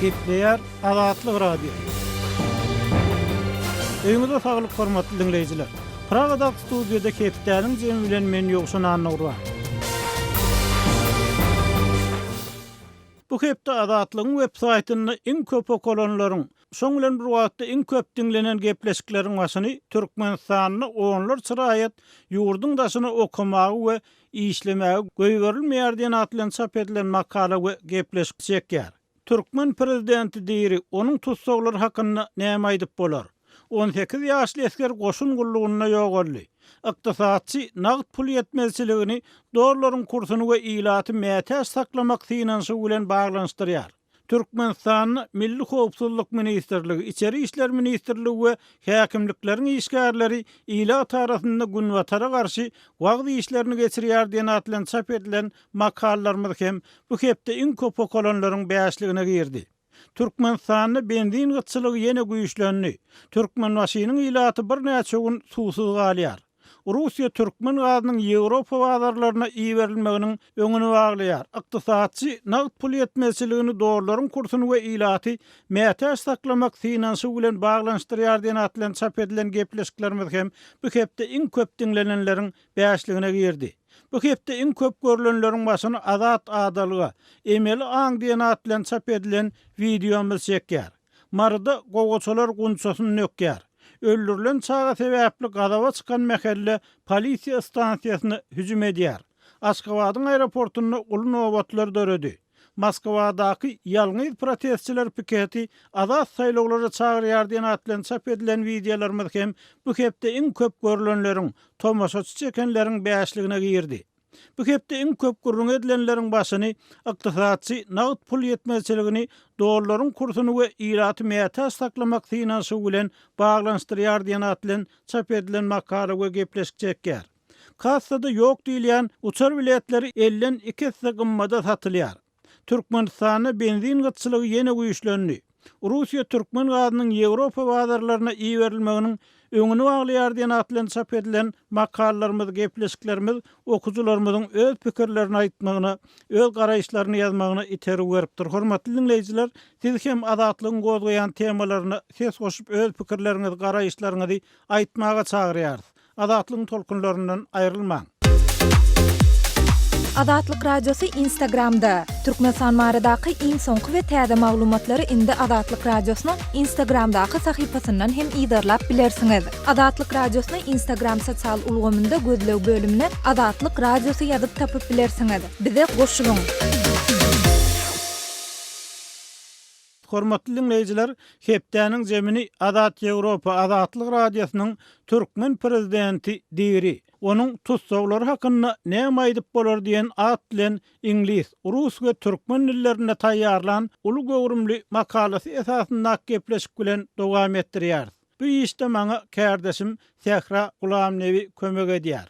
Gepleýär Azatlyk Radio. Öňüňizde saglyk hormatly dinleýijiler. Pragada studiýada Kepdäniň jemi bilen men ýogşan anawra. Bu hepde Azatlygyň web saýtyny iň köp okulanlaryň, şoň bilen bir wagtda iň köp dinlenen gepleşikleriň başyny Türkmenistanyny onlar çyraýat ýurduň daşyny okumagy we işlemägi goýberilmeýär diýen atlan çap edilen makala we gepleşik çekýär. Türkmen prezidenti diýri, onuň tutsaglary hakyna näme aýdyp bolar? 18 ýaşly esker goşun gullugyna ýogurly. Ykdysatçy nagd pul ýetmezçiligini dorlaryň kursuny we ilaty mätäç saklamak finansy bilen baglanşdyrýar. Türkmenistan Milli Howpsuzlyk Ministrligi, İçeri İşler Ministrligi we häkimlikleriň işgärleri ila tarapynda günwatara garşy wagty işlerini geçirýär diýen atlan çap edilen makallalarymyz hem bu hepde iň köp okulanlaryň bäşligine girdi. Türkmenistanyň benzin gyçylygy ýene güýçlendi. Türkmen wasynyň ilaty bir näçe gün suwsuz galýar. Russiýa Türkmen gazynyň Ýewropa bazarlaryna iýerilmeginiň öňüni baglaýar. Ykdysatçy nagd pul ýetmezçiligini dorlaryň kursuny we ilaty mätäç saklamak finansy bilen baglanşdyrýar diýen atlan çap edilen gepleşiklerimiz hem bu hepde iň köp dinlenenleriň bäşligine girdi. Bu hepde iň köp görülenleriň başyny Azat adalyga, emeli aň diýen atlan çap edilen videomyz çekýär. Marada gogoçalar gunçasyny nökýär. Öldürülen çağa sebäpli gadaba çykan mehelle polisiýa stansiýasyny hüjüm edýär. Aşgabatyň aeroportuny uly nowatlar döredi. Moskwadaky ýalňyz protestçiler piketi azat saýlawlara çagyrýar diýen atlan çap edilen videolarymyz hem bu hepde iň köp görülenleriň, tomaşaçy çekenleriň bäşligine girdi. Bu hepde iň köp gurrun edilenleriň başyny ykdysatçy nagd pul ýetmezçiligini dorlaryň kursuny we ilaty mätäç saklamak finansy bilen baglanşdyrýar diýen atlan çap edilen makala we gepleşik çekýär. Kassada ýok diýilen uçar biletleri 52 gymmada satylýar. Türkmenistanyň benzin gyçylygy ýene güýçlendi. Russiýa Türkmen gazynyň Ýewropa bazarlaryna iýerilmeginiň öňüni baglaýar diýen atlan çap edilen makalalarymyz, gepleşiklerimiz okujularymyzyň öz pikirlerini aýtmagyna, öz garaýşlaryny ýazmagyna iterip beripdir. Hormatly dinleýijiler, siz hem azatlygyň gozgaýan temalaryna ses goşup öz pikirleriňizi, garaýşlaryňyzy aýtmaga çagyrýarys. Azatlygyň tolkunlaryndan aýrylmaň. Azatlyk Radiosu Instagramda. Türkmenistan baradaky iň soňky we täze maglumatlary indi Azatlyk Radiosynyň Instagramdaky sahypasyndan hem ýydarlap bilersiňiz. Azatlyk Radiosyny Instagram sosial ulgamynda gözlew bölümine Azatlyk Radiosu ýazyp tapyp bilersiňiz. Bize goşulyň. Hormatly dinleýijiler, Hepdäniň jemini Azat Ýewropa Azatlyk Radiosynyň Türkmen prezidenti diýri. Onuň tutsaglary hakyna näme aýdyp bolar diýen at bilen ingliz, rus we türkmen dillerinde taýýarlan uly gowrumly makalasy esasynda gepleşik bilen dowam etdirýär. Bu işde maňa kärdeşim Sehra Gulamnewi kömek edýär.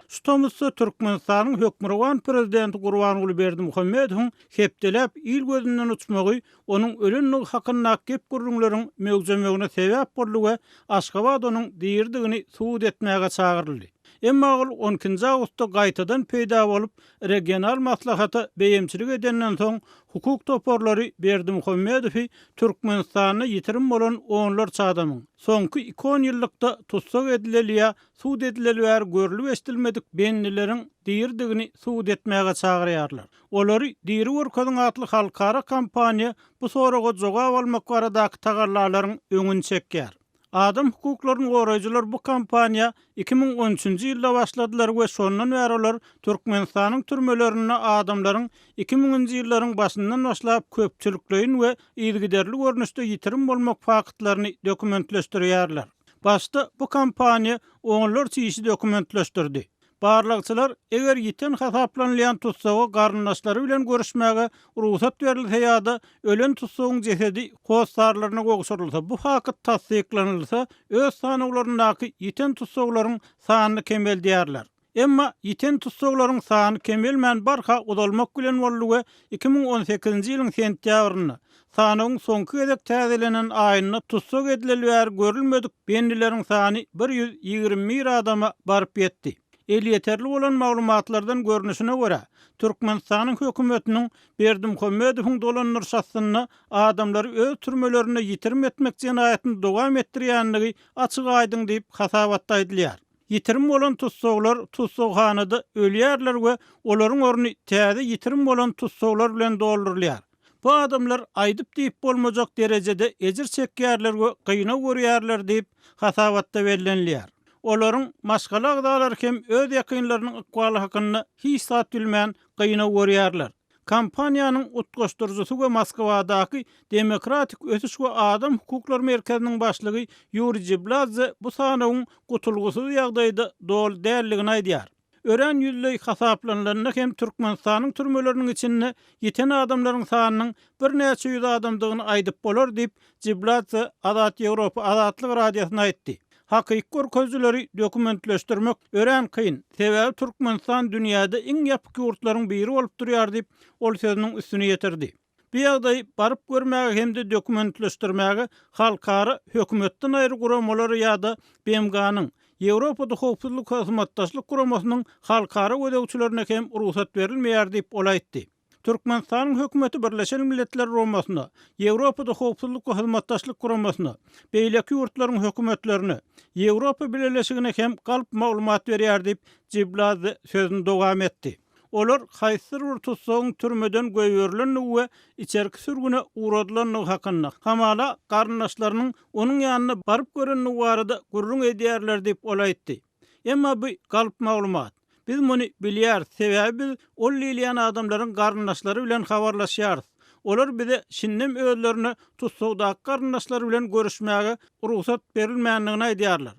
Şutamyzda Türkmenistanyň hökümran prezidenti Gurbanuly Berdimuhammedowyň hepdelep il gözünden uçmagy onuň ölen hakyna gep gurrunlaryň mögzemegine sebäp boldy we Aşgabat onuň diýirdigini suwd etmäge çagyryldy. Emma ol 12-nji awgustda gaýtadan peýda bolup regional maslahata beýemçilik edenden soň hukuk toporlary Berdimuhammedowy Türkmenistanyny ýitirim bolan onlar çadamyň soňky 2 ýyllykda tutsak edilelýär, suwd edilelýär görülip estilmedik benlileriň diýirdigini suwd etmäge çagyrýarlar. Olary diýri workadyň atly halkara kampaniýa bu soraga jogap almak baradaky tagarlalaryň öňüni çekýär. Adam hukuklaryny goraýjylar bu kampaniýa 2013-nji ýylda başladylar we şondan bäri olar Türkmenistanyň türmelerine adamlaryň 2000-nji ýyllaryň başyndan başlap köpçülikleýin we ýygyderli görnüşde ýitirim bolmak faktlaryny dokumentleşdirýärler. Başda bu kampaniýa onlar çyşy dokumentleşdirdi. Barlagçylar eger ýiten hasaplanýan tutsagy garyndaşlary bilen görüşmäge ruhsat berilse ýa-da ölen tutsagyň jesedi howsarlaryna gogşurulsa, bu hakyt tasdiklanylsa, öz sanyglaryndaky ýiten tutsaglaryň sanyny kemeldýärler. Emma ýiten tutsaglaryň sany kemelmän barha udalmak bilen boldy we 2018-nji ýylyň sentýabryna sanyň soňky gezek täzelenen aýyny tutsak edilelýär görülmedik benlileriň sany 121 adama baryp ýetdi. el yeterli bolan maglumatlardan görnüşine görä Türkmenistanyň hökümetiniň Berdimuhammedowyň dolanlar şahsyny adamlary öz türmelerine ýitirim etmek jenaýatyny dowam etdirýänligi açyk aýdyň diýip hasabatda aýdylýar. Yitirim bolan tutsoglar tutsoghanada ölýärler we olaryň orny täze yitirim bolan tutsoglar bilen doldurulýar. Bu adamlar aýdyp diýip bolmajak derejede ejir çekýärler we gyna görýärler diýip hasabatda bellenilýär. Olaryň maşgala agdalar hem öz ýakynlarynyň ykbaly hakyny hiç sat bilmän gyna görýärler. Kampaniýanyň utgaşdyrjysy we Moskwadaky Demokratik Ötüş we Adam Hukuklary Merkeziniň başlygy Yuri Jibladze bu sanawyň gutulgusyz ýagdaýda dol dälligini aýdýar. Ören ýüzlük hasaplanylaryna hem Türkmenistanyň türmeleriniň içinde ýeten adamlaryň sanynyň bir näçe ýüz adamdygyny aýdyp bolar diýip Jibladze Azat Ýewropa Azatlyk radiosyna aýtdy. Hakyky közleri dokumentleşdirmek ören kyn. Sebäbi Türkmenistan dünýäde iň ýapyk ýurtlaryň biri bolup durýar diýip ol sözüniň üstüne ýetirdi. Bu ýagdaý baryp görmäge hemde dokumentleşdirmäge halkara hökümetden aýry guramlary ýa-da BMG-nyň Ýewropada howpsuzlyk hyzmatdaşlyk guramasynyň halkara ödegçilerine hem ruhsat berilmeýär diýip ol aýtdy. Türkmenistanyň hökümeti Birleşen Milletler Romasyna, Ýewropada howpsuzlyk we hyzmatdaşlyk guramasyna, beýleki ýurtlaryň hökümetlerine, Ýewropa Birleşigine hem galp maglumat berýär diýip Jibladze sözüni dowam etdi. Olar haýsyr bir tutsagyň türmeden göýberilen we içerki sürgüne uğradylan hakyna hamala garnaşlarynyň onuň ýanyna baryp görenini barada gurrun edýärler diýip ol aýtdy. Emma bu galp maglumat biz muny bilýär, sebäbi ol lilýän adamlaryň garnaşlary bilen habarlaşýar. Olar bize şinnem özlerine tutsagdaky garnaşlary bilen görüşmäge ruhsat berilmänligini aýdýarlar.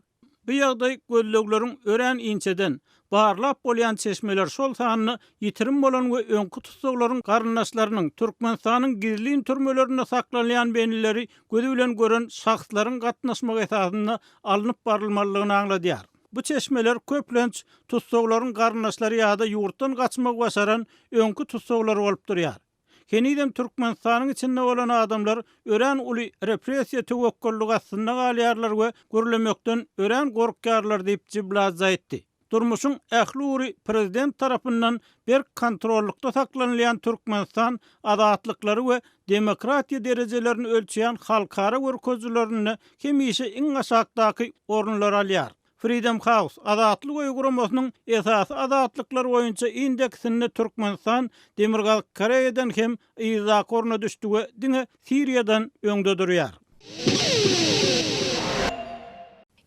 Bu ýagdaý gözlegleriň ören inçeden barlap bolýan çeşmeler şol sanyny ýitirim bolan we öňkü tutsaglaryň garnaşlarynyň Türkmenistanyň gizli türmelerinde saklanýan benilleri gözü bilen gören şahslaryň gatnaşmak esasyna alınıp barylmalygyny aňladýar. Bu çeşmeler köplenç tutsaglaryň garnaşlary ýa-da ýurtdan gaçmak başaran öňkü tutsaglar bolup durýar. Henidem Türkmenistanyň içinde bolan adamlar ören uly repressiýa tewekkellik astyna galýarlar we görlemekden ören gorkýarlar diýip Jibladze aýtdy. Durmuşyň ähli prezident tarapyndan bir kontrollukda saklanýan Türkmenistan adatlyklary we demokratiýa derejelerini ölçýän halkara görkezlerini hemişe iň aşagdaky orunlar alýar. Freedom House adatlyk uyguramasynyň esasy adatlyklar boýunça indeksinde Türkmenistan Demirgal Koreýadan hem ýyzakorna düşdi we diňe Siriýadan öňde durýar.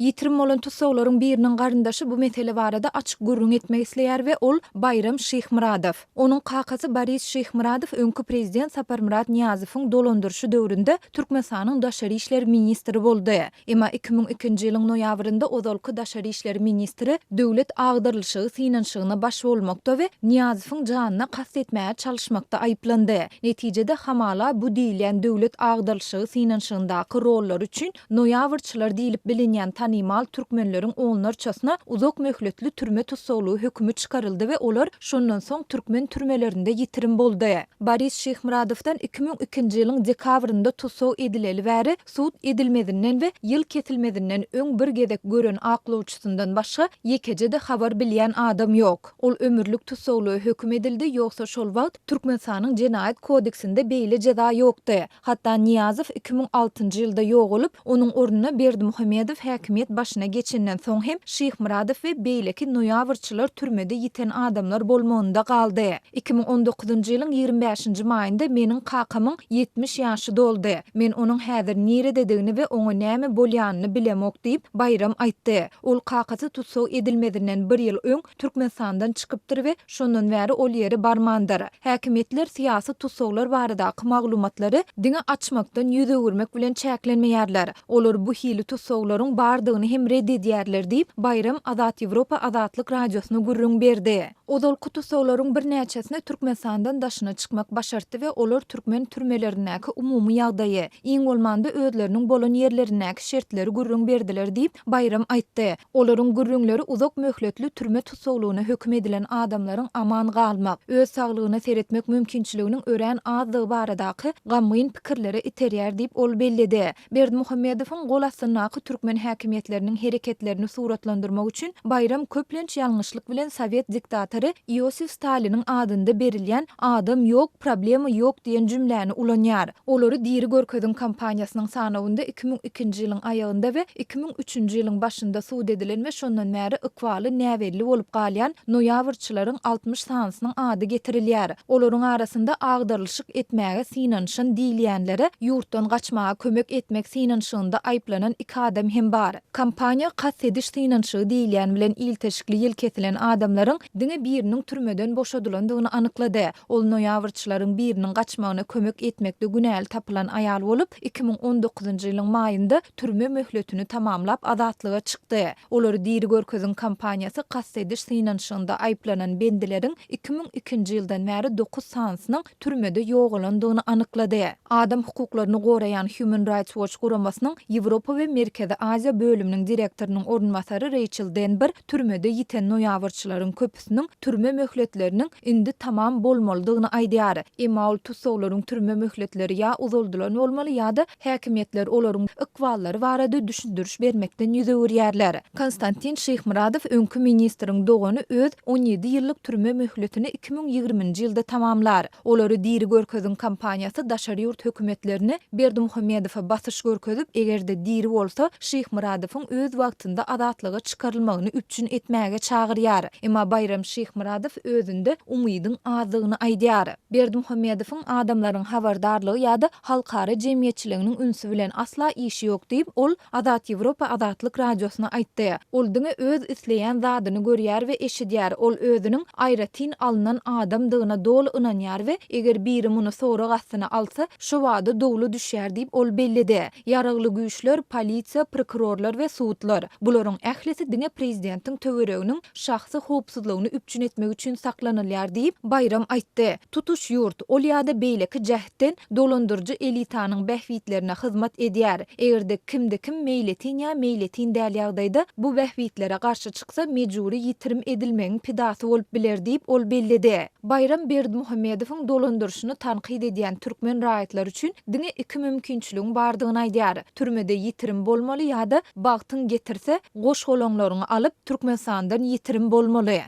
Ýitirim bolan tutsaglaryň biriniň garyndaşy bu mesele barada açyk gurrun etmek isleýär we ol Bayram Şyhmuradow. Onuň kakasy Boris Şyhmuradow öňkü prezident Saparmurat Niýazowyň dolandyrşy döwründe Türkmenistanyň daşary işleri ministri boldy. Emma 2002-nji ýylyň noýabrynda ozalky daşary işleri ministri döwlet agdyrylşygy synanşygyna baş bolmakda we Niýazowyň janyna kast etmäge çalışmakda aýplandy. Netijede hamala bu diýilen döwlet agdyrylşygy synanşygyndaky rollar üçin noýabrçylar diýilip bilinýän Nimal Türkmenleriň onlarçasına uzak möhletli türme tutsaglygy hökümü çıkarıldı ve olar şondan soň Türkmen türmelerinde ýitirim boldy. Boris Şyhmuradowdan 2002-nji ýylyň dekabrynda tutsag edileli bäri suud edilmedinden we ýyl kesilmedinden öň bir gezek gören aklawçysyndan başga ýekejede habar bilýän adam ýok. Ol ömürlük tutsaglygy höküm edildi ýoksa şol wagt Türkmenistanyň Jenaýat kodeksinde beýle jeza ýokdy. Hatda Niýazow 2006-njy ýylda ýok bolup, onuň ornuna Berdimuhammedow häkim başına geçenden soň hem Şyhmuradow we beýleki noýabrçylar türmede ýiten adamlar bolmagynda galdy. 2019-njy ýylyň 25-nji maýynda meniň kakamyň 70 ýaşy doldy. Men onuň häzir nirededigini we oňa näme bolýanyny bilemok diýip Bayram aýtdy. Ol kakasy tutsag edilmedinden bir ýyl öň Türkmenistandan çykypdyr we şondan bäri ol ýere barmandyr. Häkimetler syýasy tutsaglar baradaky maglumatlary diňe açmakdan ýüze görmek bilen çäklenmeýärler. Olar bu hili tutsaglaryň bardygyny hem reddedýärler diýip Bayram Azat Ýewropa Azatlyk radiosyna gurrun berdi. Odal tutsaglaryň bir näçesine Türkmenistandan daşyna çykmak başartdy we olar türkmen türmelerindäki umumy ýagdaýy, iň bolmanda özleriniň bolan ýerlerindäki şertleri gurrun berdiler diýip Bayram aýtdy. Olaryň gurrunlary uzak möhletli türme tutsaglygyna höküm edilen adamlaryň aman galmak, öz saglygyna seretmek mümkinçiliginiň ören azlygy baradaky gamyň pikirleri iterýär diýip ol bellidi. Berdimuhammedowyň gol astynaky türkmen häkimiýeti hakimiýetleriniň hereketlerini suratlandyrmak üçin Bayram köplenç ýalňyşlyk bilen Sowet diktatory Iosif Staliniň adynda berilýän "Adam ýok, problema ýok" diýen jümläni ulanýar. Olary diri görkezin kampaniýasynyň sanawynda 2002-nji ýylyň aýagynda we 2003-nji ýylyň başynda suwd edilen we şondan bäri ykwaly näwelli bolup galýan noýabrçylaryň 60 sanasynyň ady getirilýär. Olaryň arasynda agdarlyşyk etmäge synanşan diýilýänlere ýurtdan gaçmaga kömek etmek synanşygynda aýplanan 2 adam hem bar. Kampaniýa kas ediş synanşygy diýilýän bilen ilteşikli ýyl kesilen adamlaryň diňe biriniň türmeden boşadylandygyny anyklady. Ol noýabrçylaryň biriniň gaçmagyna kömek etmekde günäli tapylan aýal bolup 2019-njy ýylyň maýynda türme möhletini tamamlap azatlyga çykdy. Olary diri görkezin kampaniýasy kas ediş synanşygynda aýplanan bendileriň 2002-nji ýyldan bäri 9 sanasynyň türmede ýogalandygyny anyklady. Adam hukuklaryny goraýan Human Rights Watch guramasynyň Ýewropa we Merkezi Aziýa bölüminiň direktorynyň ornmasary Rachel Denber türmede ýiten noýabrçylaryň köpüsiniň türme möhletleriniň indi tamam bolmalydygyny aýdýar. Emma ol tutsawlaryň türme möhletleri ýa uzaldylan bolmaly ýa-da häkimetler olaryň ikwallary barada düşündiriş bermekden ýüze görýärler. Konstantin Şeýhmuradow öňkü ministriň dogany öz 17 ýyllyk türme möhletini 2020-nji ýylda tamamlar. Olary diri görkezin kampaniýasy daşary ýurt hökümetlerini Berdimuhammedowa basyş görkezip egerde diri bolsa Şeýhmuradowyň öz wagtynda azatlyga çykarylmagyny üpçün etmäge çagyrýar. Emma Bayram Şeýhmuradow özünde umydyň azlygyny aýdýar. Berdimuhammedowyň adamlaryň habardarlygy ýa-da halkara jemgyýetçiliginiň ünsü bilen asla işi ýok diýip ol Azat Ýewropa Azatlyk radiosyna aýtdy. Ol diňe öz isleýän zadyny görýär we eşidýär. Ol özüniň aýratyn alynan adamdygyna dol ynanýar we eger biri muny sora gastyna alsa, şo wada dowlu düşýär diýip ol bellidi. Ýaragly güýçler, polisiýa, prokurorlar we suwtlar bularyň ählisi diňe prezidentiň töwereginiň şahsy howpsuzlygyny üpçün etmek üçin saklanylýar diýip Bayram aýtdy. Tutuş ýurt ol ýa-da beýleki jähitden dolandyrjy elitanyň bähwitlerine hyzmat edýär. Egerde kimde kim meýletin ýa meýletin däl ýagdaýda bu bähwitlere garşy çyksa mejburi ýitirim edilmegiň pidasy bolup biler diýip ol bellidi. Bayram Berdimuhammedowyň dolandyrşyny tanqid edýän türkmen raýatlar üçin diňe iki mümkinçiligiň bardygyny aýdýar. Türmede ýitirim bolmaly ýa-da bagtyň getirse goş golaňlaryny alyp Türkmenistandan ýitirim bolmaly.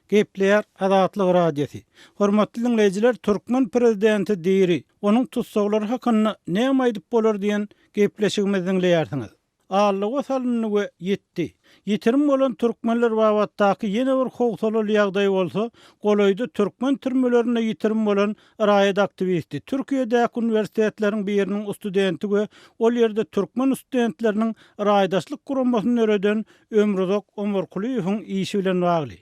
Gepleýär Azatlyk radiosi. Hormatly dinleýijiler, Türkmen prezidenti diýri, onuň tutsawlary hakyna näme aýdyp bolar diýen gepleşigimizi dinleýärsiňiz. Allyga salanyny ýetdi. Ýitirim bolan türkmenler wagtdaky ýene bir howsaly ýagdaý bolsa, golaýdy türkmen türmelerine ýitirim bolan raýat aktivisti. Türkiýedäki universitetleriň biriniň studenti we ol ýerde türkmen studentleriniň raýdaşlyk guramasyny öýreden Ömrüzok Ömerkuliýewiň işi bilen bagly.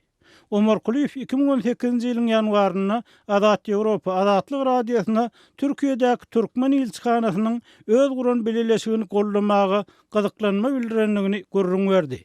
Ömerkuliýew 2018-nji ýylyň ýanwaryna Azat Ýewropa Azatlyk radiosyna Türkiýedäki türkmen ilçihanasynyň öz guran beleleşigini gollamagy gyzyklanma bildirenligini görüň berdi.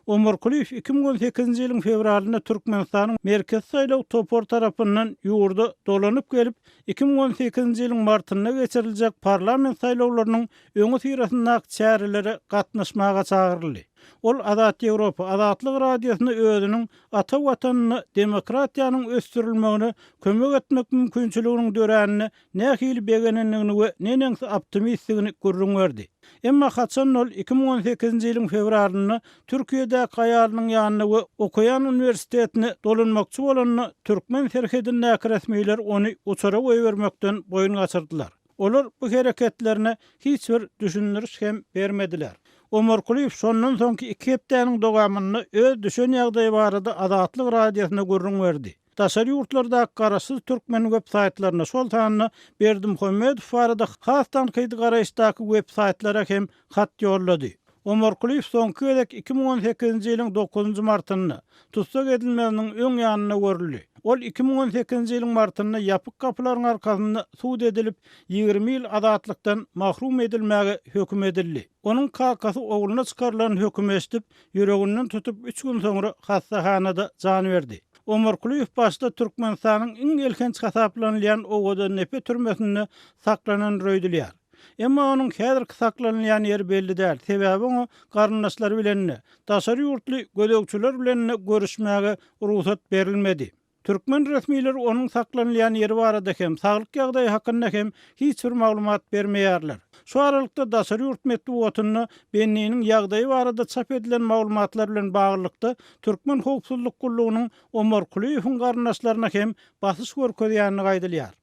Ömerkuliýew 2018-nji ýylyň fevralyna Türkmenistanyň merkez saýlaw topor tarapyndan ýurda dolanyp gelip 2018-nji ýylyň martyna geçiriljek parlament saýlawlarynyň öňe syrasyndaky çärelere gatnaşmaga çagyryldy. Ol Azat Ýewropa Azatlyk radiosyna özüniň ata watanyny demokratiýanyň östürilmegine kömek etmek mümkinçiliginiň döränini nähili begenenligini we nenengsi optimistligini görüň berdi. Emma haçan ol 2018-nji ýylyň fevralyna Türkiýede gaýalynyň ýanyna we okuyan universitetine dolanmakçy bolanyny türkmen serhedindäki resmiýler ony uçara goýbermekden boyun gaçyrdylar. Olar bu hereketlerine hiç bir düşündiriş hem bermediler. Ömerkuliýew şondan soňky 2 hepdeniň dogamalyny öz düşen ýagdaýy barada Azatlyk radiosyna görüň berdi. Daşary ýurtlardaky garaşsyz türkmen websaytlaryna şol tanyny Berdimuhammedow barada hastan kaydy garaşdaky websaytlara hem hat ýollady. Ömerkuliýew soňky elek 2018-nji ýylyň 9-njy martyny tutsak edilmeginiň öň ýanyna görüldi. Ol 2018-nji ýylyň martyny ýapyk kapylaryň arkasynda suwd edilip 20 ýyl azatlykdan mahrum edilmäge hökm edildi. Onuň kakasy ogluny çykarylan hökm eşdip, ýüreginden tutup 3 gün soňra hastahanada jan berdi. Ömerkuliýew başda Türkmenistanyň iň elkenç hasaplanýan Owada Nepe türmesinde saklanan röýdülýär. Emma onuň häzirki saklanýan ýeri belli däl. Sebäbi o garyndaşlary bilen, daşary ýurtly gödökçüler bilen görüşmäge ruhsat berilmedi. Türkmen resmileri onun saklanýan ýeri barada hem saglyk ýagdaýy hakynda hem hiç bir maglumat bermeýärler. Şu aralykda Daşary ýurt medeniýetini benniň ýagdaýy barada çap edilen maglumatlar bilen baglykda Türkmen howpsuzlyk gullugynyň Omar Kuliýewiň garnaşlaryna hem basyş görkezýäni gaýdylýar.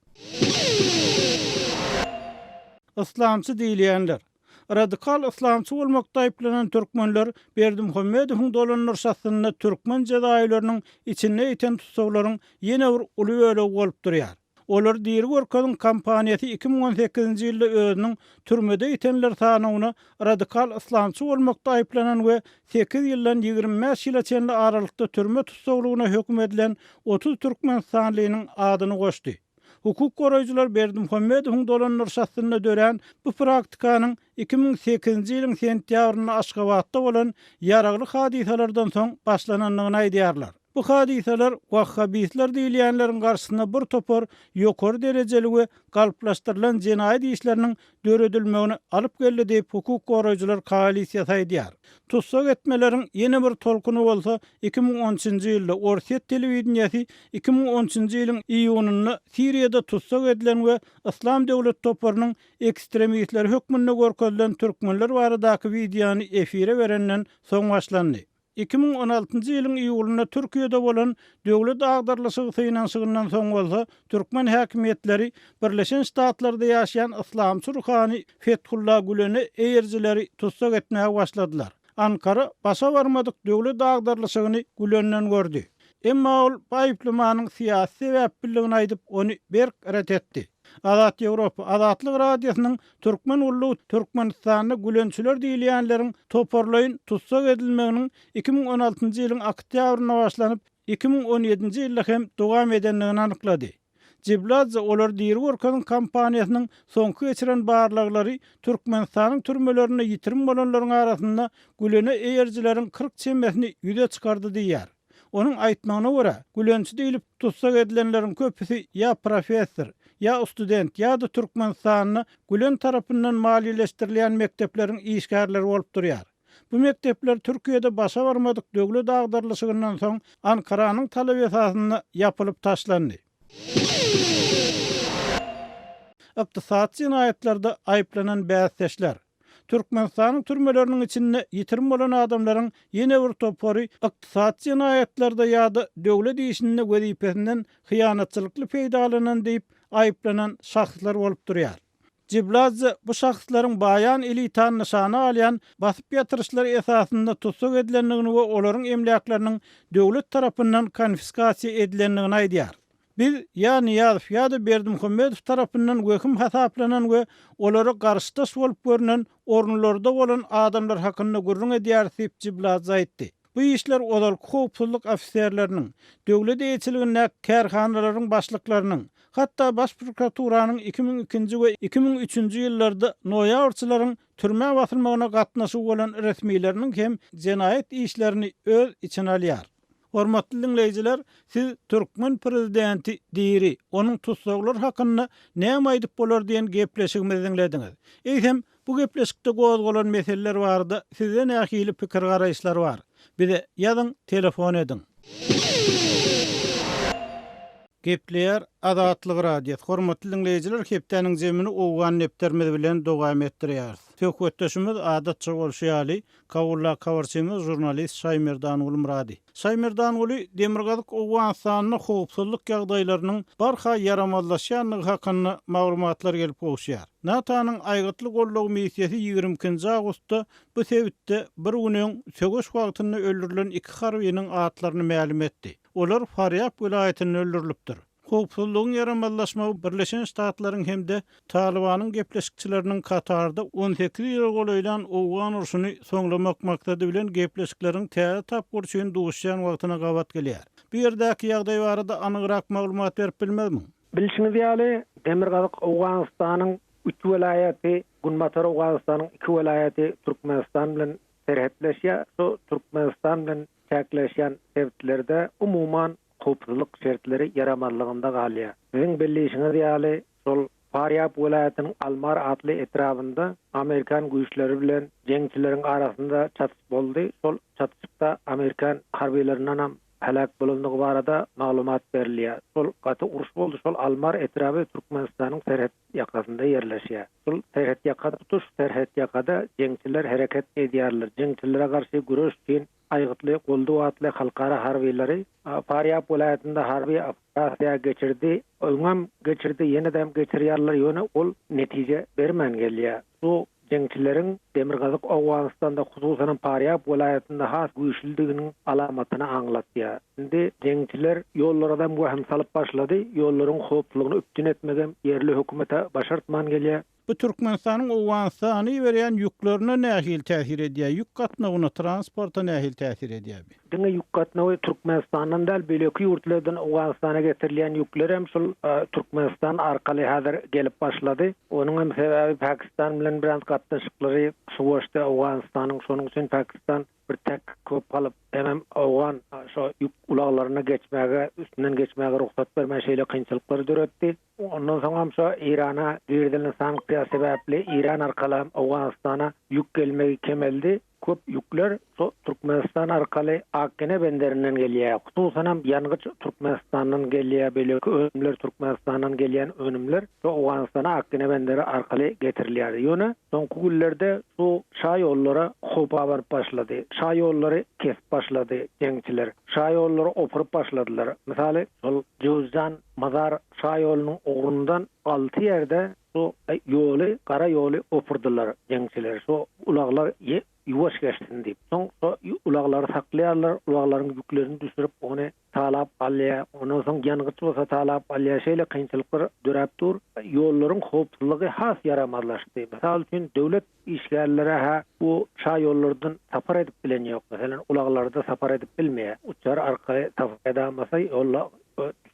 Islamçy diýilýänler. Radikal islamçy bolmakda aýplanan türkmenler Berdimuhammedowyň dolanlar şahsyny türkmen jazaýlarynyň içinde iten tutsaglaryň ýene bir uly bölegi bolup durýar. Olar diýeri görkezin kampaniýasy 2018-nji ýylda özüniň türmede itenler sanyny radikal islamçy bolmakda aýplanan we 8 ýyldan 25 ýyla çenli aralykda türme tutsaglygyna hökm edilen 30 türkmen sanlygynyň adyny goşdy. Hukuk goraýjylar Berdimuhammedowyň dolanlar şahsyna dören bu praktikanyň 2008-nji ýylyň sentýabryna Aşgabatda bolan ýaragly hadisalardan soň başlananyny aýdýarlar. Bu hadisalar wahhabistler diýilýänleriň garşysyna bir topar ýokary derejeli we galplaşdyrylan jenaýat işleriniň döredilmegini alyp geldi diýip hukuk goraýjylar koalisiýasy aýdýar. Tutsak etmeleriň ýene bir tolkuny bolsa 2013-nji ýylda Orset telewizionyasy 2013-nji ýylyň iýunyny Siriýada tutsak edilen we Islam döwlet toparynyň ekstremistler hökmünde görkezilen türkmenler baradaky wideony efire berenden soň başlandy. 2016-njy ýylyň iýulynda Türkiýede bolan döwlet agdarlyşygy synanşygynyň soň bolsa türkmen häkimetleri Birleşen Ştatlarda ýaşaýan islamçy ruhany Fethullah Gülen'i eýerjileri tutsak etmäge başladylar. Ankara başa barmadyk döwlet agdarlyşygyny Gülen'den gördü. Emma ol baýplamanyň syýasy sebäpligini aýdyp onu berk ret etdi. Azat Ýewropa Azatlyk radiosynyň türkmen ullu Türkmenistanyny gülençiler diýilýänleriň toparlaýyn tutsak edilmeginiň 2016-njy ýylyň oktýabryna başlanyp 2017-nji ýylda hem dowam edenligini anyklady. Jibladze olar diýeri görkezin kampaniýasynyň soňky geçiren barlaglary Türkmenistanyň türmelerine ýitirim bolanlaryň arasynda Gülen'e eýerjileriň 40 çemmesini ýüze çykardy diýär. Onun aýtmagyna görä, gülençi diýilip tutsak edilenleriň köpüsi ýa professor, ýa student, ýa-da Türkmenistanyny Gülen tarapyndan maliýeleşdirilýän mektepleriň işgärleri bolup durýar. Bu mektepler Türkiýede başa barmadyk döwlet agdarlyşygynyň soň Ankaranyň talap esasyna ýapylyp taşlandy. Ykdysady jinaýatlarda aýplanan bäsleşler Türkmenistanyň türmeleriniň içinde ýitirim bolan adamlaryň ýene bir topary ykdysady jinaýatlarda ýa-da döwlet işinde wezipesinden hyýanatçylykly peýdalanan diýip aýplanan şahslar bolup durýar. Jibladze bu şahslaryň baýan elitan nyşany alýan basyp ýatyryşlar esasynda tutsak edilenligini we olaryň emlaklarynyn döwlet tarapyndan konfiskasiýa edilenligini aýdýar. Biz ýa Niýazow ýa-da Berdimuhammedow tarapyndan weküm hasaplanan we olary garşydaş bolup görünen ornlarda bolan adamlar hakynda gurrun edýär diýip Jibladze aýtdy. Bu işler odal howpsuzlyk ofisiýerleriniň, döwlet eýetçiligine kärhanalaryň başlyklarynyň, hatda baş prokuraturanyň 2002-nji we 2003-nji ýyllarda noýabrçylaryň türme basylmagyna gatnaşyp bolan resmiýetleriniň hem jenaýat işlerini öz içine alýar. Hormatly dinleýijiler, siz Türkmen prezidenti diýeri, onuň tutsaklar hakynda näme aýdyp bolar diýen gepleşigimizi dinlediňiz. Eýsem, bu gepleşikde gozgolan meseleler barda size nähili pikir garaýşlar bar. Bize ýazyň, telefon ediň. Gepleýär Azatlyk radiosi. Hormatly dinleýijiler, hepdeniň jemini owgan neptermez bilen dowam etdirýär. Söhbetdeşimiz adatça bolşýaly, kawulla kawarçymyz jurnalist Şaýmerdan Uly Murady. Şaýmerdan Uly Demirgazyk Owganstanyň howpsuzlyk ýagdaýlarynyň barha yaramazlaşýanlygy hakynda maglumatlar gelip gowşýar. NATO'nyň aýgytly gollugy missiýasy 22-nji awgustda bu sebitde bir güniň sögüş wagtyny öldürilen 2 harbynyň atlaryny ma'lum etdi. Olar Faryab vilayetinde öldürilipdir. Howpsuzlygyň yaramazlaşmagy Birleşen Ştatlaryň hemde Talibanyň gepleşikçileriniň katarda 18 ýyl golaýlan owgan urşuny soňlamak maksady bilen gepleşikleriň täze tap gurşyny duşýan wagtyna gabat gelýär. Bu ýerdäki ýagdaý barada anygyrak maglumat berip bilmezmi? Bilişiniz ýaly Demirgazyk Owganstanyň 3 welaýaty, Gunmatar Owganstanyň 2 welaýaty Türkmenistan bilen serhetleşýär. So Türkmenistan bilen çäkleşýän sebäplerde umuman howpsuzlyk şertleri yaramazlygynda galýar. Siziň bilýişiňiz ýaly sol Faryab welaýatynyň Almar adly etrafynda Amerikan güýçleri bilen jeňçileriň arasynda çatışyk boldy. Sol çatışykda Amerikan harbiýlerinden halak bolandygy barada maglumat berilýär. Şol gaty uruş boldy, şol Almar etrafy Türkmenistanyň serhet ýakasynda ýerleşýär. Şol serhet ýakada tutuş serhet ýakada jeňçiler hereket edýärler. Jeňçilere garşy güreş üçin aýgytly goldu atly halkara harbiýleri Faryab welaýatynda harbi operatsiýa geçirdi. Öňem geçirdi, ýene-de geçirýärler ýöne ol netije bermän gelýär. Bu jeňçileriň Demirgazyk Awganystanda hususan Faryab welaýatynda has güýçlüliginiň alamatyny aňlatýar. Indi jeňçiler ýollara möhüm salyp başlady. Ýollaryň howplugyny üpdün etmegen yerli hökümete başartman gelýär. Bu Türkmenistanyň Awganystany berýän ýüklerine nähil täsir edýär? Ýük gatnawyna, transporta nähil täsir edýär? Diňe ýük gatnawy Türkmenistanyň däl beýleki ýurtlardan Awganystana getirilýän ýükler hem şol Türkmenistan arkaly häzir gelip başlady. Onuň hem sebäbi Pakistan bilen biraz gatnaşyklary suwaşdy Awganystanyň, şonuň üçin Pakistan bir tek köp alıp hem Awgan şo ýük ulaglaryna geçmäge, üstünden geçmäge ruhsat bermän şeýle kynçylyklary döretdi. Ondan soň şo Irana girilen sanksiýa sebäpli Iran arkaly Awganystana ýük gelmegi kemeldi. Köp ýükler so Türkmenistan arkaly Akkene benderinden gelýär. Hususan ýangıç Türkmenistanyň gelýär, beýleki önümler Türkmenistandan gelýän önümler so Awganystana Akkene benderi arkaly getirilýär. Ýöne soňky günlerde şu şa ýollara hopa baryp başlady. Şa ýollary kesip başlady jeňçiler. Şa ýollary opurup başladylar. Misaly şol Jowzan Mazar şa ýolunyň ogurundan 6 ýerde şu ýoly, gara ýoly opurdylar jeňçiler. So ulaglar yuwaş geçsin diýip. Soň ulaglary saklaýarlar, ulaglaryň ýüklerini düşürüp ony talap alýar. Ondan soň ýangıç bolsa talap alýar. Şeýle kynçylyklar dörep dur. Ýollaryň howpsuzlygy has yaramazlaşdy. Mesal üçin döwlet işgärleri bu şa ýollardan sapar edip bilen ýok. Meselem ulaglarda sapar edip bilmeýär. Uçar arkaly tapy edamasa ýollar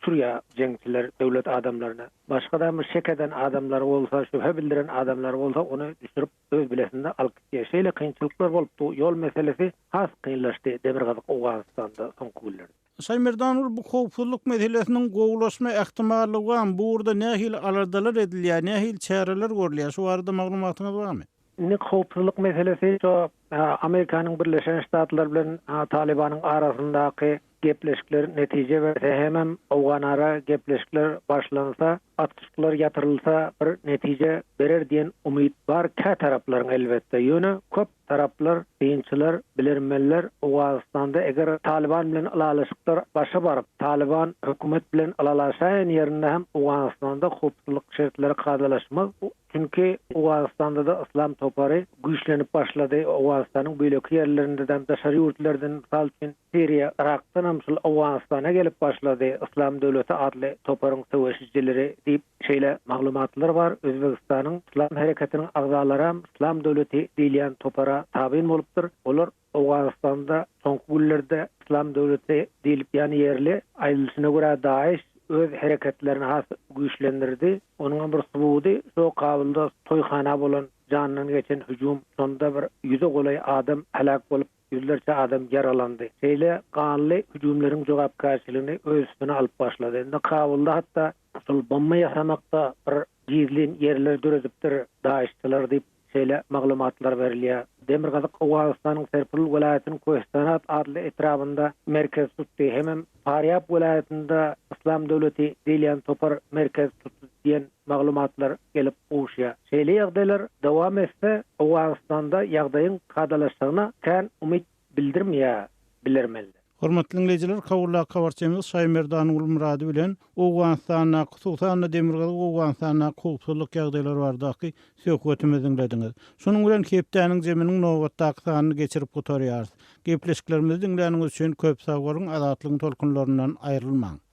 Suriya jeňçiler döwlet adamlaryna başga da bir şekeden adamlar bolsa, şüphe bildiren adamlar bolsa onu düşürüp öz bilesinde alyp gitýär. Şeýle kynçylyklar bolupdy. Ýol meselesi has kynlaşdy Demirgazyk Awganystanda soňky günlerde. Saýmerdanur, bu howpsuzlyk meselesiniň gowulaşma ähtimallygy hem burada nähil alardalar edilýär, nähil çäreler görülýär. Şu arada maglumatyňyz barmy? Nik howpsuzlyk meselesi şo Amerikanyň Birleşen Ştatlar bilen Talibanyň arasyndaky gepleşikler netije berse hemem Awganara gepleşikler başlansa, atışlar yatırılsa bir netije berer diýen umyt bar ka taraplaryň elbetde. Ýöne köp taraplar, diýinçiler, bilermenler Awganystanda eger Taliban bilen alalaşyklar başa baryp, Taliban hökümet bilen alalaşan ýerinde hem Awganystanda howpsuzlyk şertleri kadalaşmaz. Çünki Awganystanda da islam topary güýçlenip başlady. Awganystanyň beýleki ýerlerinde de daşary ýurtlardan misal üçin Siriýa, Irakdan hem şol Awganystana gelip başlady. İslam döwleti adly toparyň söwüşçileri diýip şeýle maglumatlar bar. Özbegistanyň islam hereketiniň agzalary hem islam döwleti diýilýän topara tabiň bolupdyr. Olar Awganystanda soňky günlerde islam döwleti diýilip ýany ýerli aýdylyşyna görä Daesh öz hereketlerini has güýçlendirdi. Onuň bir subudy şo Kabulda toýhana bolan janyny geçen hüjum sonda bir ýüze golay adam halak bolup yüzlerce adam yaralandy. Şeýle ganly hüjumlaryň jogapkarçylygyny öz üstüne alyp başlady. Indi Kabulda hatda şol bomba ýasamakda bir gizlin ýerler döredipdir Daeşçiler diýip şeýle maglumatlar berilýär. Demirgazyk Awganystanyň Serpil welaýatynyň Kostanat adly etrafynda merkez tutdy. Hemem Faryab welaýatynda islam döwleti diýilýän topar merkez tutdy diýen maglumatlar gelip uşýar. Şeýle ýagdaýlar dowam etse Awganystanda ýagdaýyň kadalaşygyna kän umyt bildirmeýär bilermeli. Hormatly dinleyijiler, kawulla kawarçymyz Saýmerdan Ulmurady bilen Awganystana, hususan Demirgazyk Awganystana howpsuzlyk ýagdaýlary bardaky söhbetimizi dinlediňiz. Şonuň bilen Kepdäniň jeminiň nowatdaky sanyny geçirip gotarýarys. Gepleşiklerimizi dinläniňiz üçin köp sag bolyň, azatlygyň tolkunlaryndan aýrylmaň.